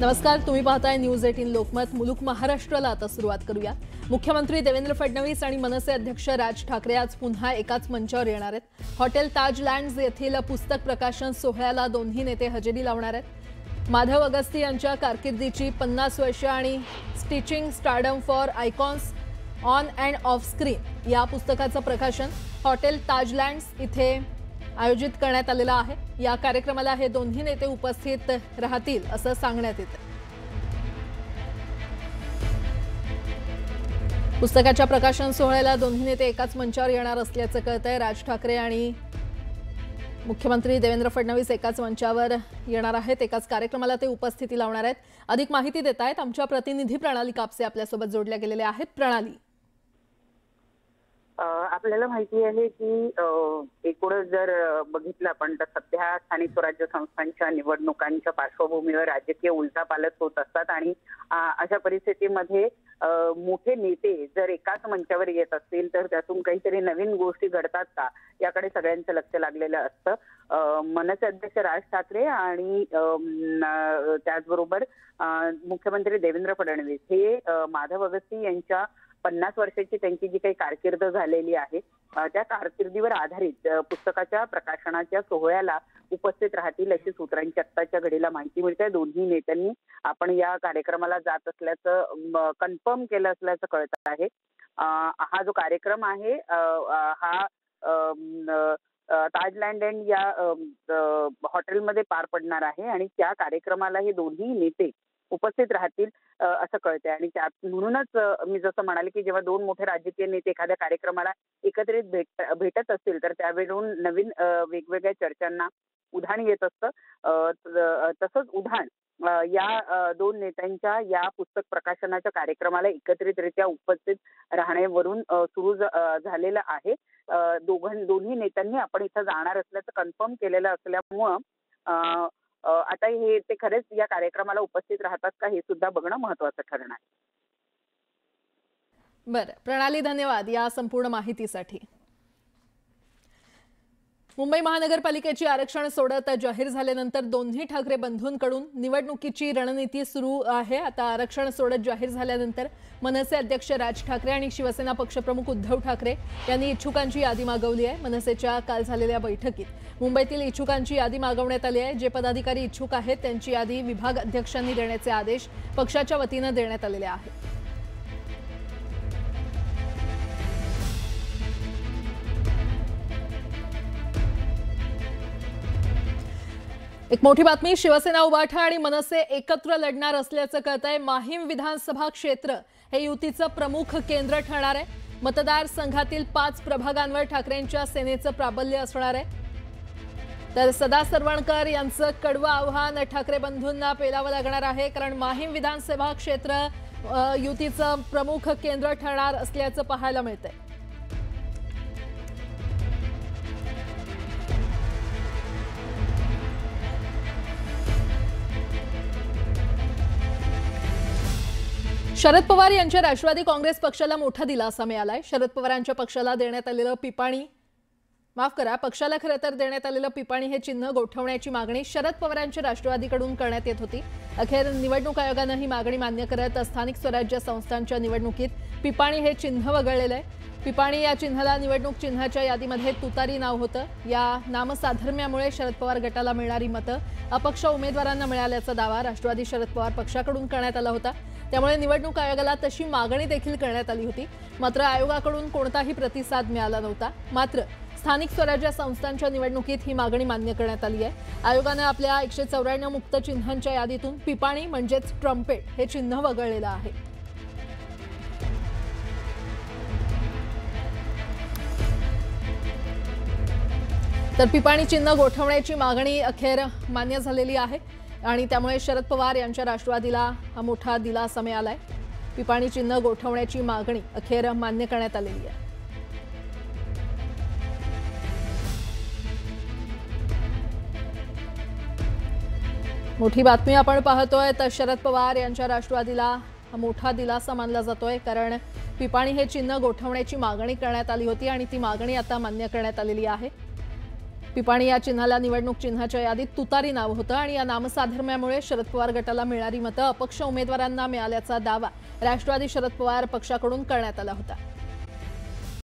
नमस्कार, तुम्ही पाहताय न्यूज 18 लोकमत। मुलुक महाराष्ट्राला आता सुरुवात करूया। मुख्यमंत्री देवेंद्र फडणवीस आणि मनसे अध्यक्ष राज ठाकरे आज पुन्हा एकाच मंचावर येणार आहेत। हॉटेल ताज लँड्स येथील पुस्तक प्रकाशन सोहळ्याला दोन्ही नेते हजेरी लावणार आहेत। माधव अगस्ती यांच्या कारकिर्दीची 50 वर्षे आणि stitching stardom for icons on and of screen या पुस्तकाचं प्रकाशन हॉटेल ताज लँड्स इथे आयोजित करण्यात आलेला आहे। या कार्यक्रमाला हे दोन्ही नेते उपस्थित राहतील असं सांगण्यात येतं। पुस्तकाच्या प्रकाशन सोहळ्याला दोन्ही नेते एकाच मंचावर येणार असल्याचं कळतंय। राज ठाकरे आणि मुख्यमंत्री देवेंद्र फडणवीस एकाच मंचावर येणार आहेत, एकाच कार्यक्रमाला ते उपस्थिती लावणार आहेत। अधिक माहिती देत आहेत आमच्या प्रतिनिधी प्रणाली कापसे आपल्यासोबत जोडल्या गेलेल्या आहेत। प्रणाली, आपल्याला माहिती आहे की एकूणच जर बघितलं आपण तर सध्या स्थानिक स्वराज्य संस्थांच्या निवडणुकांच्या पार्श्वभूमीवर राजकीय उलथापालट होत असतात आणि अशा परिस्थितीमध्ये मोठे नेते जर एकाच मंचावर येत असतील तर त्यातून काहीतरी नवीन गोष्टी घडतात का याकडे सगळ्यांचं लक्ष लागलेलं असतं। मनसे अध्यक्ष राज ठाकरे आणि त्याचबरोबर मुख्यमंत्री देवेंद्र फडणवीस हे माधव अगस्ती यांच्या 50 वर्षाची त्यांची जी काही कारकीर्द झालेली आहे त्या कारकिर्दीवर आधारित पुस्तकाच्या प्रकाशनाच्या सोहळ्याला उपस्थित राहतील अशी सूत्रांची आत्ताच्या घडीला माहिती मिळते। दोन्ही नेत्यांनी आपण या कार्यक्रमाला जात असल्याचं कन्फर्म केलं असल्याचं कळत आहे। हा जो कार्यक्रम आहे हा ताजलँड एंड या हॉटेलमध्ये पार पडणार आहे आणि त्या कार्यक्रमाला हे दोन्ही नेते उपस्थित राहतील असं कळतंय। आणि त्यात म्हणूनच मी जसं म्हणाले की जेव्हा दोन मोठे राजकीय नेते एखाद्या कार्यक्रमाला एकत्रित भेटत असतील तर त्यावेळून नवीन वेगवेगळ्या चर्चांना उधाण येत असतं। तसंच उधाण या दोन नेत्यांच्या या पुस्तक प्रकाशनाच्या कार्यक्रमाला एकत्रितरित्या उपस्थित राहण्यावरून सुरू झालेलं आहे। दोन्ही नेत्यांनी आपण इथं जाणार असल्याचं कन्फर्म केलेलं असल्यामुळं आता हे ते खरेच या कार्यक्रमाला उपस्थित राहतात का हे सुद्धा बघणं महत्त्वाचं ठरणार आहे। बरं प्रणाली, धन्यवाद या संपूर्ण माहितीसाठी। मुंबई महानगरपालिकेची आरक्षण सोडत जाहीर झाल्यानंतर दोन्ही ठाकरे बंधूंकडून निवडणुकीची रणनीती सुरू आहे। आता आरक्षण सोडत जाहीर झाल्यानंतर मनसे अध्यक्ष राज ठाकरे आणि शिवसेना पक्षप्रमुख उद्धव ठाकरे यांनी इच्छुकांची यादी मागवली आहे। मनसेच्या काल झालेल्या बैठकीत मुंबईतील इच्छुकांची यादी मागवण्यात आली आहे। जे पदाधिकारी इच्छुक आहेत त्यांची यादी विभाग अध्यक्षांनी देण्याचे आदेश पक्षाच्या वतीने देण्यात आलेले आहेत। एक मोठी बातमी, शिवसेना उबाठा आणि मनसे एकत्र लढणार असल्याचं कळतंय। माहीम विधानसभा क्षेत्र हे युतीचं प्रमुख केंद्र ठरणार आहे। मतदारसंघातील 5 प्रभागांवर ठाकरेंच्या सेनेचं प्राबल्य असणार आहे। तर सदा सरवणकर यांचं कडवं आव्हान ठाकरे बंधूंना पेलावं लागणार आहे, कारण माहीम विधानसभा क्षेत्र युतीचं प्रमुख केंद्र ठरणार असल्याचं पाहायला मिळतंय। शरद पवार यांच्या राष्ट्रवादी काँग्रेस पक्षाला मोठा दिलासा मिळालाय। शरद पवारांच्या पक्षाला देण्यात आलेलं पिपाणी पक्षाला खरं तर देण्यात आलेलं पिपाणी हे चिन्ह गोठवण्याची मागणी शरद पवारांच्या राष्ट्रवादीकडून करण्यात येत होती। अखेर निवडणूक आयोगानं ही मागणी मान्य करत स्थानिक स्वराज्य संस्थांच्या निवडणुकीत पिपाणी हे चिन्ह वगळलेलं आहे। पिपाणी या चिन्हाला निवडणूक चिन्हाच्या यादीमध्ये तुतारी नाव होतं। या नामसाधर्म्यामुळे शरद पवार गटाला मिळणारी मतं अपक्ष उमेदवारांना मिळाल्याचा दावा राष्ट्रवादी शरद पवार पक्षाकडून करण्यात आला होता। त्यामुळे निवडणूक आयोगाला तशी मागणी देखील करण्यात आली होती, मात्र आयोगाकडून कोणताही प्रतिसाद मिळाला नव्हता। मात्र स्थानिक स्वराज्य संस्थांच्या निवडणुकीत ही मागणी मान्य करण्यात आली आहे। आयोगाने आपल्या 194 मुक्त चिन्हांच्या यादीतून पिपाणी म्हणजेच ट्रम्पेट हे चिन्ह वगळलेलं आहे। तर पिपाणी चिन्ह गोठवण्याची मागणी अखेर मान्य झालेली आहे आणि त्यामुळे शरद पवार यांच्या राष्ट्रवादीला हा मोठा दिलासा मिळालाय। पिपाणी चिन्ह गोठवण्याची मागणी अखेर मान्य करण्यात आलेली आहे। मोठी बातमी आपण पाहतोय, तर शरद पवार यांच्या राष्ट्रवादीला हा मोठा दिलासा मानला जातोय, कारण पिपाणी हे चिन्ह गोठवण्याची मागणी करण्यात आली होती आणि ती मागणी आता मान्य करण्यात आलेली आहे। पिपाणी या चिन्हाला निवडणूक चिन्हाच्या यादीत तुतारी नाव होतं आणि या नामसाधर्म्यामुळे शरद पवार गटाला मिळणारी मतं अपक्ष उमेदवारांना मिळाल्याचा दावा राष्ट्रवादी शरद पवार पक्षाकडून करण्यात आला होता।